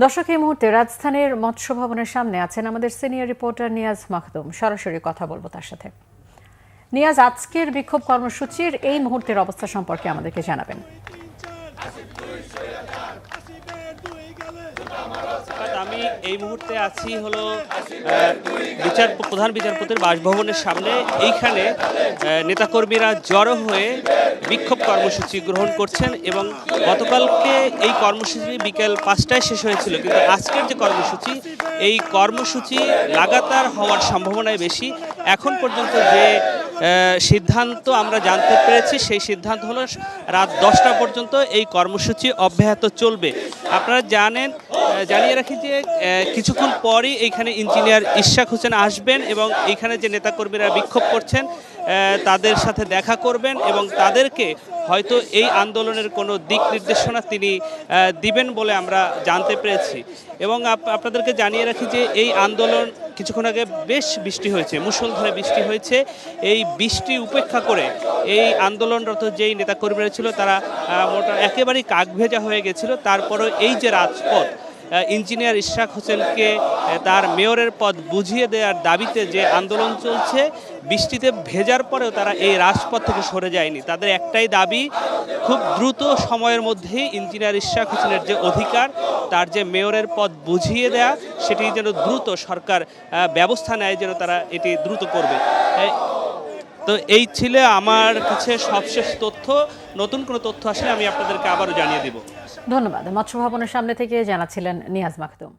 দর্শক, এই মুহূর্তে রাজধানীর মৎস্য ভবনের সামনে আছেন আমাদের সিনিয়র রিপোর্টার নিয়াজ মাখদুম। সরাসরি কথা বলবো তার সাথে। নিয়াজ, আজকের বিক্ষোভ কর্মসূচির এই মুহূর্তের অবস্থা সম্পর্কে আমাদেরকে জানাবেন। আমি এই মুহূর্তে আছি হলো প্রধান বিচারপতির বাসভবনের সামনে। এইখানে নেতাকর্মীরা জড়ো হয়ে বিক্ষোভ কর্মসূচি গ্রহণ করছেন এবং গতকালকে এই কর্মসূচি বিকেল 5টায় শেষ হয়েছিল, কিন্তু আজকের যে কর্মসূচি, এই কর্মসূচি লাগাতার হওয়ার সম্ভাবনাই বেশি। এখন পর্যন্ত যে সিদ্ধান্ত আমরা জানতে পেরেছি, সেই সিদ্ধান্ত হলো রাত 10টা পর্যন্ত এই কর্মসূচি অব্যাহত চলবে। আপনারা জানিয়ে রাখি যে কিছুক্ষণ পরই এইখানে ইঞ্জিনিয়ার ইশরাক হোসেন আসবেন এবং এইখানে যে নেতাকর্মীরা বিক্ষোভ করছেন তাদের সাথে দেখা করবেন এবং তাদেরকে হয়তো এই আন্দোলনের কোনো দিক নির্দেশনা তিনি দিবেন বলে আমরা জানতে পেরেছি। এবং আপনাদেরকে জানিয়ে রাখি যে এই আন্দোলন কিছুক্ষণ আগে বেশ বৃষ্টি হয়েছে, মুষলধারে বৃষ্টি হয়েছে। এই বৃষ্টি উপেক্ষা করে এই আন্দোলনরত যেই নেতাকর্মীরা ছিল তারা একেবারেই কাকভেজা হয়ে গেছিল। তারপরও এই যে রাজপথ, ইঞ্জিনিয়ার ইশরাক হোসেনকে তার মেয়রের পদ বুঝিয়ে দেওয়ার দাবিতে যে আন্দোলন চলছে, বৃষ্টিতে ভেজার পরেও তারা এই রাজপথ থেকে সরে যায়নি। তাদের একটাই দাবি, খুব দ্রুত সময়ের মধ্যেই ইঞ্জিনিয়ার ইশরাক হোসেনের যে অধিকার, তার যে মেয়রের পদ বুঝিয়ে দেয়া, সেটি যেন দ্রুত সরকার ব্যবস্থা নেয়, যেন তারা এটি দ্রুত করবে। তো এই ছিল আমার কাছে সবশেষ তথ্য। নতুন কোনো তথ্য আসলে আমি আপনাদেরকে আবারও জানিয়ে দিব। ধন্যবাদ। মৎস্য ভবনের সামনে থেকে জানাচ্ছিলেন নিয়াজ মাখদুম।